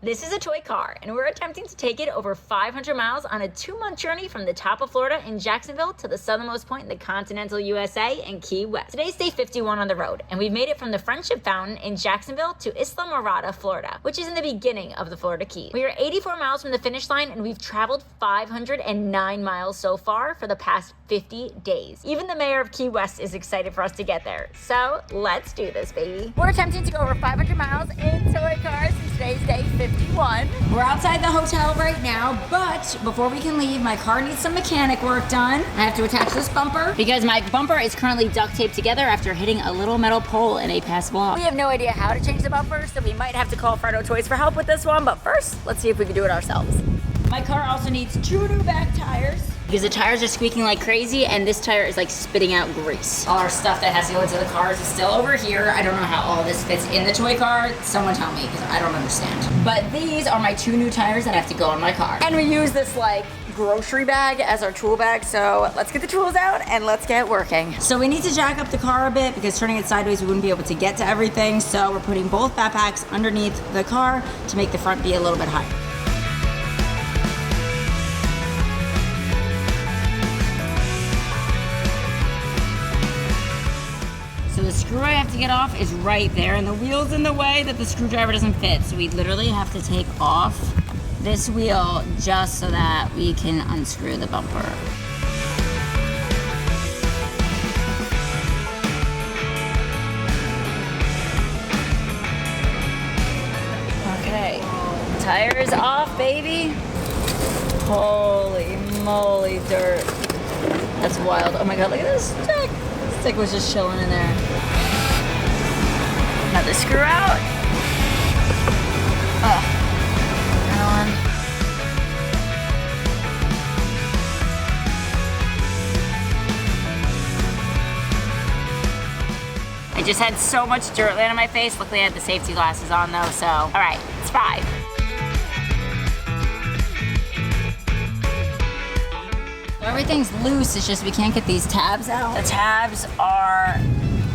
This is a toy car, and we're attempting to take it over 500 miles on a 2-month journey from the top of Florida in Jacksonville to the southernmost point in the continental USA in Key West. Today's day 51 on the road, and we've made it from the Friendship Fountain in Jacksonville to Isla Mirada, Florida, which is in the beginning of the Florida Keys. We are 84 miles from the finish line, and we've traveled 509 miles so far for the past 50 days. Even the mayor of Key West is excited for us to get there. So let's do this, baby. We're attempting to go over 500 miles in toy cars, and today's day 51. We're outside the hotel right now, but before we can leave, my car needs some mechanic work done. I have to attach this bumper because my bumper is currently duct taped together after hitting a little metal pole in a past vlog. We have no idea how to change the bumper, so we might have to call Fredo Toys for help with this one, but first, let's see if we can do it ourselves. My car also needs 2 new back tires because the tires are squeaking like crazy and this tire is like spitting out grease. All our stuff that has to go into the cars is still over here. I don't know how all this fits in the toy car. Someone tell me because I don't understand. But these are my 2 new tires that have to go on my car. And we use this like grocery bag as our tool bag, so let's get the tools out and let's get working. So we need to jack up the car a bit because turning it sideways we wouldn't be able to get to everything, so we're putting both backpacks underneath the car to make the front be a little bit higher. So the screw I have to get off is right there, and the wheel's in the way that the screwdriver doesn't fit, so we literally have to take off this wheel just so that we can unscrew the bumper. Okay, tires off, baby. Holy moly, dirt. That's wild. Oh my God, look at this stick. This stick was just chilling in there. Another screw out. Ugh. I just had so much dirt land on my face. Luckily I had the safety glasses on though, so all right, it's 5. Everything's loose, it's just we can't get these tabs out. The tabs are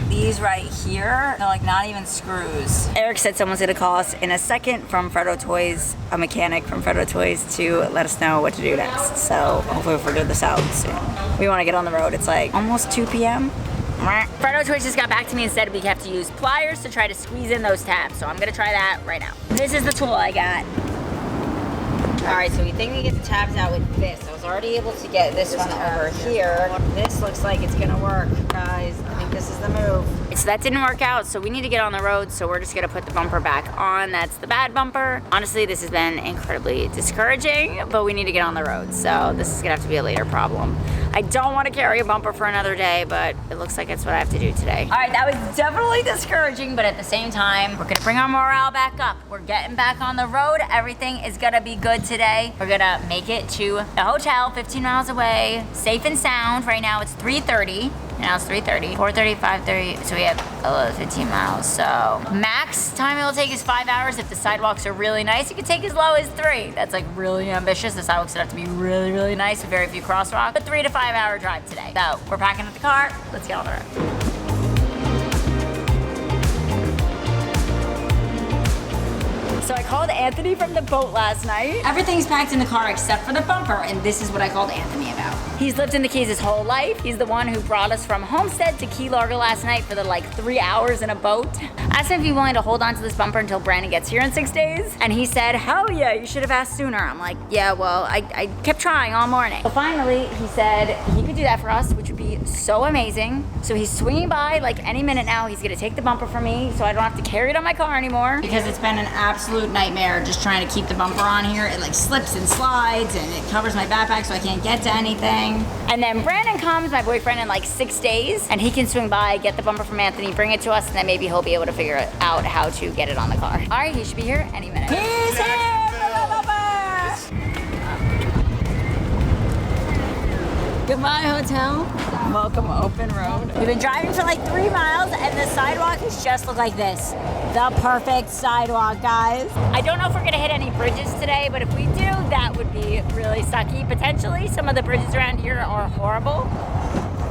these right here. They're like not even screws. Eric said someone's gonna call us in a second from Fredo Toys, a mechanic from Fredo Toys, to let us know what to do next. So hopefully we'll figure this out soon. We wanna get on the road. It's like almost 2 p.m. Fredo Toys just got back to me and said we have to use pliers to try to squeeze in those tabs. So I'm gonna try that right now. This is the tool I got. All right, so we think we get the tabs out with this. I was already able to get this one over here. This looks like it's gonna work, guys. I think this is the move. So that didn't work out, so we need to get on the road, so we're just gonna put the bumper back on. That's the bad bumper. Honestly, this has been incredibly discouraging, but we need to get on the road, so this is gonna have to be a later problem. I don't wanna carry a bumper for another day, but it looks like it's what I have to do today. All right, that was definitely discouraging, but at the same time, we're gonna bring our morale back up. We're getting back on the road. Everything is gonna be good today. We're gonna make it to the hotel, 15 miles away, safe and sound. Right now it's 3:30. Now it's 3:30, 4:30, 5:30, so we have 15 miles. So max time it'll take is 5 hours. If the sidewalks are really nice, you can take as low as 3. That's like really ambitious. The sidewalks would have to be really, really nice with very few crosswalks. But 3 to 5 hour drive today. So we're packing up the car. Let's get on the road. So I called Anthony from the boat last night. Everything's packed in the car except for the bumper, and this is what I called Anthony about. He's lived in the Keys his whole life. He's the one who brought us from Homestead to Key Largo last night for the like 3 hours in a boat. I asked him if he'd be willing to hold on to this bumper until Brandon gets here in 6 days, and he said, hell yeah, you should have asked sooner. I'm like, yeah, well, I kept trying all morning. So finally, he said he could do that for us, which would be so amazing. So he's swinging by like any minute now. He's gonna take the bumper from me so I don't have to carry it on my car anymore. Because it's been an absolute nightmare just trying to keep the bumper on here. It like slips and slides and it covers my backpack so I can't get to anything. And then Brandon comes, my boyfriend, in like 6 days, and he can swing by, get the bumper from Anthony, bring it to us, and then maybe he'll be able to figure out how to get it on the car. All right, he should be here any minute. He's here for the bumper! Goodbye, hotel. Welcome, open road. We've been driving for like 3 miles, and the sidewalk has just looked like this. The perfect sidewalk, guys. I don't know if we're gonna hit any bridges today, but if we do, that would be really sucky. Potentially, some of the bridges around here are horrible.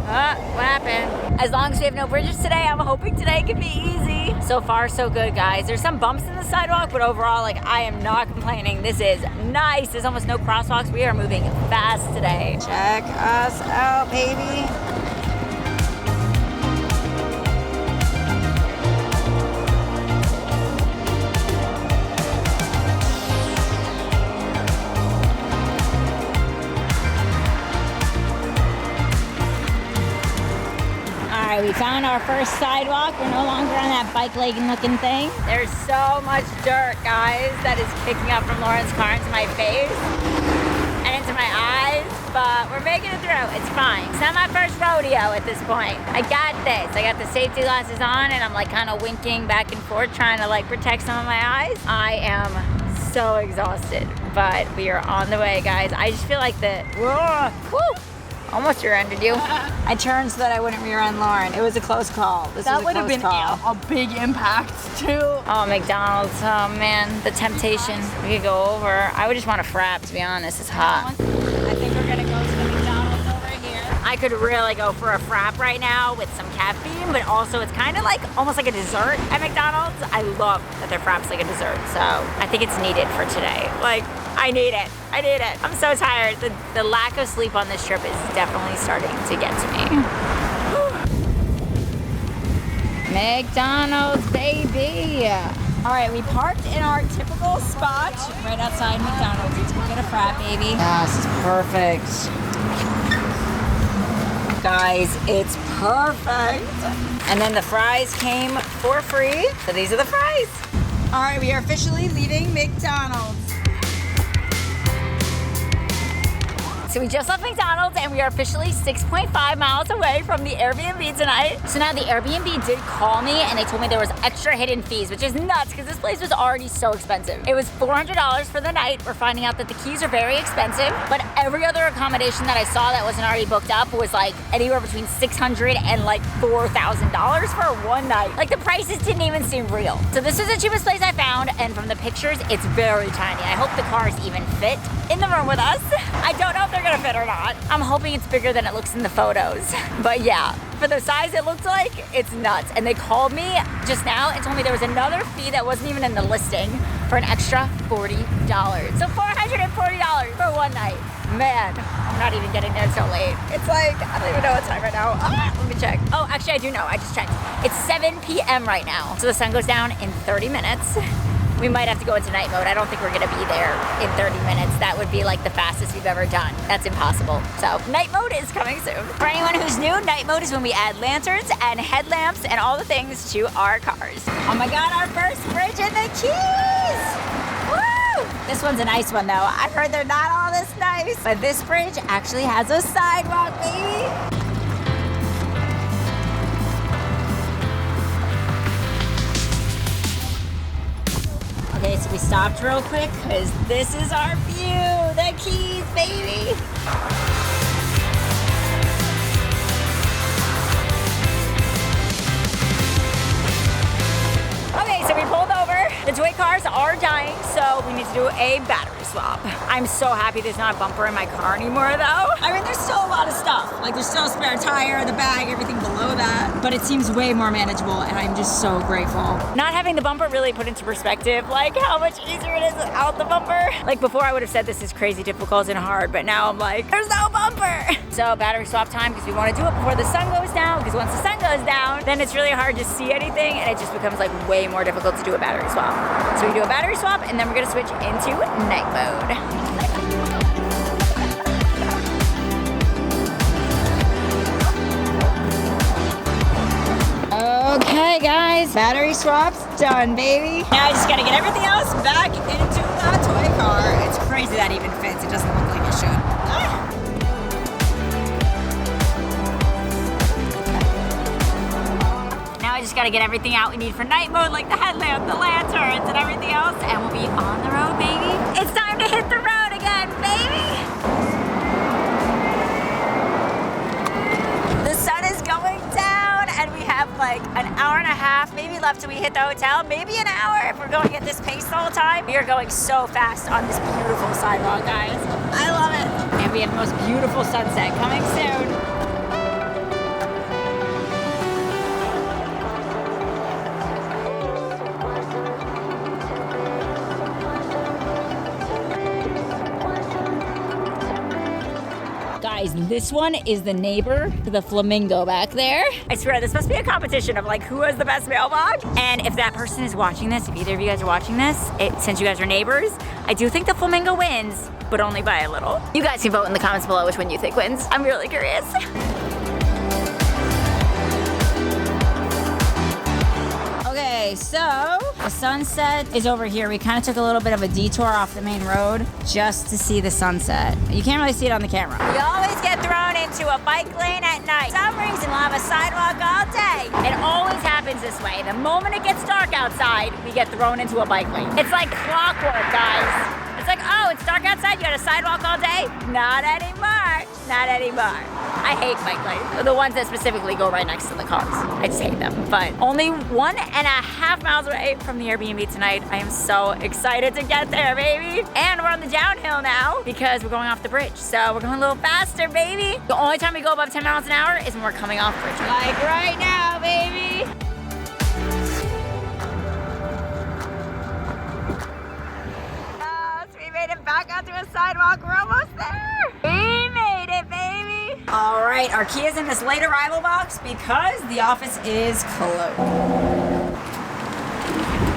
What happened? As long as we have no bridges today, I'm hoping today can be easy. So far, so good, guys. There's some bumps in the sidewalk, but overall, like, I am not complaining. This is nice. There's almost no crosswalks. We are moving fast today. Check us out, baby. All right, we found our first sidewalk. We're no longer on that bike lane looking thing. There's so much dirt, guys, that is kicking up from Lauren's car into my face and into my eyes, but we're making it through. It's fine. It's not my first rodeo at this point. I got this. I got the safety glasses on and I'm like kind of winking back and forth, trying to like protect some of my eyes. I am so exhausted, but we are on the way, guys. I just feel like woo! Almost rear-ended you. I turned so that I wouldn't rear-end Lauren. It was a close call. That would have been a big impact too. Oh, McDonald's. Oh man, the temptation. We could go over. I would just want a frap, to be honest. It's hot. I think we're gonna go to the McDonald's over here. I could really go for a frap right now with some caffeine, but also it's kind of like almost like a dessert at McDonald's. I love that their frap's like a dessert, so I think it's needed for today. Like, I need it. I need it. I'm so tired. The lack of sleep on this trip is definitely starting to get to me. McDonald's, baby. All right, we parked in our typical spot right outside McDonald's. Let's go get a frap, baby. Yeah, this is perfect. Guys, it's perfect. And then the fries came for free. So these are the fries. All right, we are officially leaving McDonald's. So we just left McDonald's and we are officially 6.5 miles away from the Airbnb tonight. So now the Airbnb did call me and they told me there was extra hidden fees, which is nuts because this place was already so expensive. It was $400 for the night. We're finding out that the keys are very expensive, but every other accommodation that I saw that wasn't already booked up was like anywhere between $600 and like $4,000 for one night. Like the prices didn't even seem real. So this is the cheapest place I found, and from the pictures, it's very tiny. I hope the cars even fit in the room with us. I don't know if they're gonna fit or not. I'm hoping it's bigger than it looks in the photos. But yeah, for the size it looks like, it's nuts. And they called me just now and told me there was another fee that wasn't even in the listing for an extra $40. So $440 for one night. Man, I'm not even getting there till late. It's like, I don't even know what time right now. Let me check. Oh, actually I do know, I just checked. It's 7 p.m. right now. So the sun goes down in 30 minutes. We might have to go into night mode. I don't think we're gonna be there in 30 minutes. That would be like the fastest we've ever done. That's impossible. So night mode is coming soon. For anyone who's new, night mode is when we add lanterns and headlamps and all the things to our cars. Oh my God, our first bridge and the keys! Woo! This one's a nice one though. I've heard they're not all this nice, but this bridge actually has a sidewalk, baby. Okay, so we stopped real quick because this is our view. The keys, baby. Okay, so we pulled over. The toy cars are dying, so we need to do a battery swap. I'm so happy there's not a bumper in my car anymore, though. I mean, there's still a lot of stuff. Like, there's still a spare tire, the bag, everything below that. But it seems way more manageable, and I'm just so grateful. Not having the bumper really put into perspective, like, how much easier it is without the bumper. Like, before I would have said this is crazy difficult and hard, but now I'm like, there's no bumper. So, battery swap time, because we want to do it before the sun goes down, because once the sun goes down, then it's really hard to see anything, and it just becomes, like, way more difficult to do a battery swap. So we do a battery swap, and then we're gonna switch into night mode. Okay, guys, battery swap's done, baby. Now I just gotta get everything else back into the toy car. It's crazy that even fits. It doesn't look like it should. Now I just gotta get everything out we need for night mode, like the headlamp, the lanterns, and everything else, and we'll be on the road, baby. It's time to hit the road again, baby! The sun is going down, and we have like an hour and a half, maybe left till we hit the hotel, maybe an hour if we're going at this pace the whole time. We are going so fast on this beautiful sidewalk, guys. I love it. And we have the most beautiful sunset coming soon. Guys, this one is the neighbor to the flamingo back there. I swear, this must be a competition of like who has the best mailbox. And if that person is watching this, if either of you guys are watching this, since you guys are neighbors, I do think the flamingo wins, but only by a little. You guys can vote in the comments below which one you think wins. I'm really curious. Okay, so the sunset is over here. We kind of took a little bit of a detour off the main road just to see the sunset. You can't really see it on the camera. You always get thrown into a bike lane at night. For some reason, we'll have a sidewalk all day. It always happens this way. The moment it gets dark outside, we get thrown into a bike lane. It's like clockwork, guys. It's like, oh, it's dark outside, you got a sidewalk all day? Not anymore, not anymore. I hate bike lanes, the ones that specifically go right next to the cars. I just hate them, but only 1.5 miles away from the Airbnb tonight. I am so excited to get there, baby. And we're on the downhill now because we're going off the bridge. So we're going a little faster, baby. The only time we go above 10 miles an hour is when we're coming off bridge. Like right now, baby. Back onto a sidewalk, we're almost there. We made it, baby. All right, our key is in this late arrival box because the office is closed.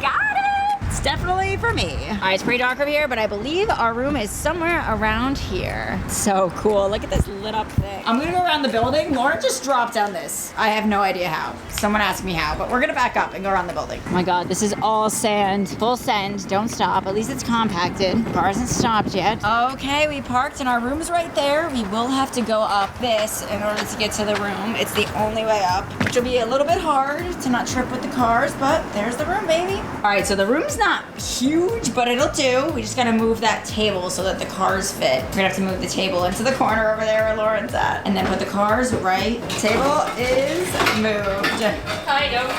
Got it. It's definitely for me. All right, it's pretty dark over here, but I believe our room is somewhere around here. So cool, look at this lit up thing. I'm gonna go around the building. Lauren just dropped down this. I have no idea how. Someone asked me how, but we're gonna back up and go around the building. Oh my God, this is all sand. Full send, don't stop. At least it's compacted. The car hasn't stopped yet. Okay, we parked and our room's right there. We will have to go up this in order to get to the room. It's the only way up, which will be a little bit hard to not trip with the cars, but there's the room, baby. All right, so the room's not huge, but it'll do. We just gotta move that table so that the cars fit. We're gonna have to move the table into the corner over there where Lauren's at, and then put the cars right. The table is moved. Kind of.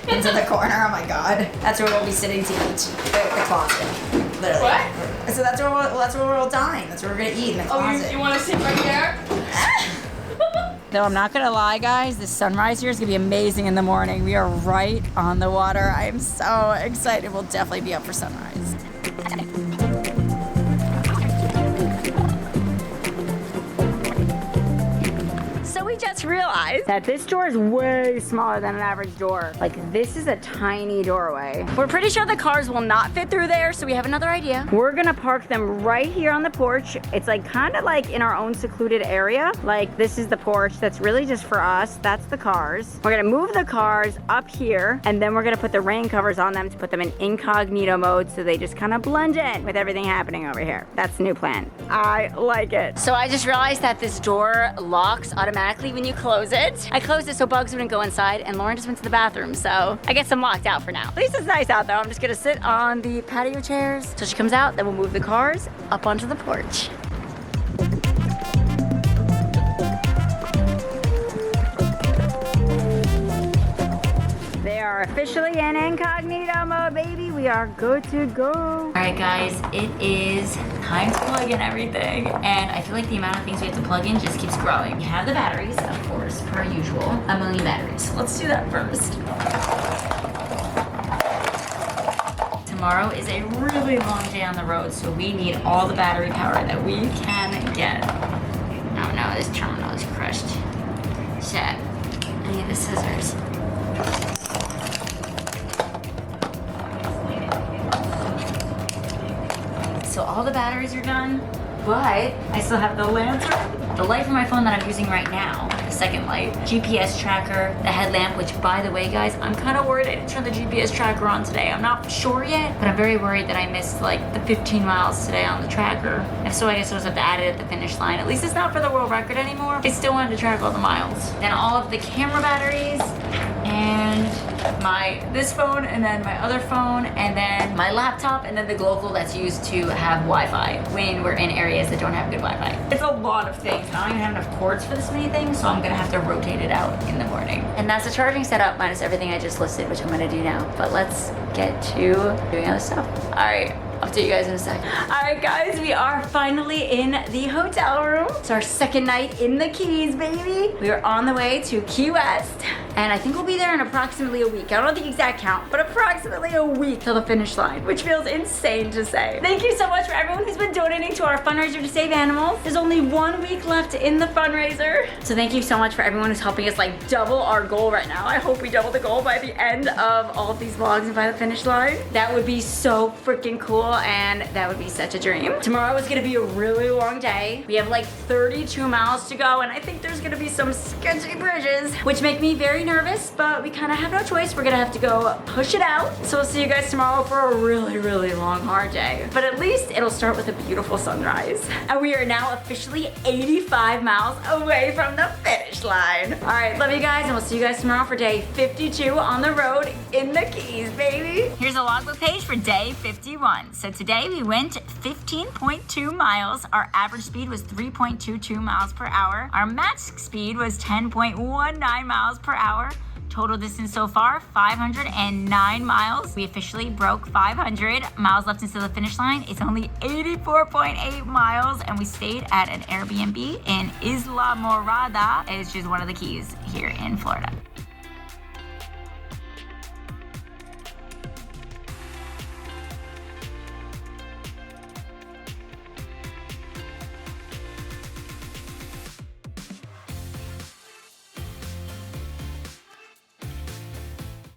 Into the corner. Oh my God, that's where we'll be sitting to eat. The closet, literally. What? So that's where we'll dine. That's where we're gonna eat, in the closet. Oh, you want to sit right there? Though I'm not gonna lie, guys, the sunrise here is gonna be amazing in the morning. We are right on the water. I am so excited. We'll definitely be up for sunrise. So we just realized that this door is way smaller than an average door. Like, this is a tiny doorway. We're pretty sure the cars will not fit through there, so we have another idea. We're gonna park them right here on the porch. It's like kind of like in our own secluded area. Like, this is the porch that's really just for us. That's the cars. We're gonna move the cars up here, and then we're gonna put the rain covers on them to put them in incognito mode so they just kind of blend in with everything happening over here. That's the new plan. I like it. So I just realized that this door locks automatically when you close it. I closed it so bugs wouldn't go inside, and Lauren just went to the bathroom, so I guess I'm locked out for now. At least it's nice out though. I'm just gonna sit on the patio chairs till she comes out, then we'll move the cars up onto the porch. They are officially in incognito mode, baby. We are good to go. All right, guys, it is time to plug in everything. And I feel like the amount of things we have to plug in just keeps growing. We have the batteries, of course, per usual. 1 million batteries. Let's do that first. Tomorrow is a really long day on the road, so we need all the battery power that we can get. Oh no, this terminal is crushed. Shit. I need the scissors. So all the batteries are done, but I still have the lantern, the light from my phone that I'm using right now, the second light, GPS tracker, the headlamp, which by the way, guys, I'm kind of worried I didn't turn the GPS tracker on today. I'm not sure yet, but I'm very worried that I missed like the 15 miles today on the tracker. If so, I guess I'll just have to add it at the finish line. At least it's not for the world record anymore. I still wanted to track all the miles. Then all of the camera batteries, and this phone, and then my other phone, and then my laptop, and then the Glocal that's used to have Wi-Fi when we're in areas that don't have good Wi-Fi. It's a lot of things. I don't even have enough cords for this many things, so I'm gonna have to rotate it out in the morning. And that's the charging setup minus everything I just listed, which I'm gonna do now. But let's get to doing other stuff. All right. I'll see you guys in a sec. All right, guys, we are finally in the hotel room. It's our second night in the Keys, baby. We are on the way to Key West. And I think we'll be there in approximately a week. I don't know the exact count, but approximately a week till the finish line, which feels insane to say. Thank you so much for everyone who's been donating to our fundraiser to save animals. There's only 1 week left in the fundraiser. So thank you so much for everyone who's helping us like double our goal right now. I hope we double the goal by the end of all of these vlogs and by the finish line. That would be so freaking cool, and that would be such a dream. Tomorrow is gonna be a really long day. We have like 32 miles to go, and I think there's gonna be some sketchy bridges, which make me very nervous, but we kind of have no choice. We're gonna have to go push it out. So we'll see you guys tomorrow for a really, really long, hard day. But at least it'll start with a beautiful sunrise. And we are now officially 85 miles away from the finish line. All right, love you guys, and we'll see you guys tomorrow for day 52 on the road in the Keys, baby. Here's a logbook page for day 51. So today we went 15.2 miles. Our average speed was 3.22 miles per hour. Our max speed was 10.19 miles per hour. Total distance so far, 509 miles. We officially broke 500 miles left until the finish line. It's only 84.8 miles, and we stayed at an Airbnb in Isla Morada, which is one of the keys here in Florida.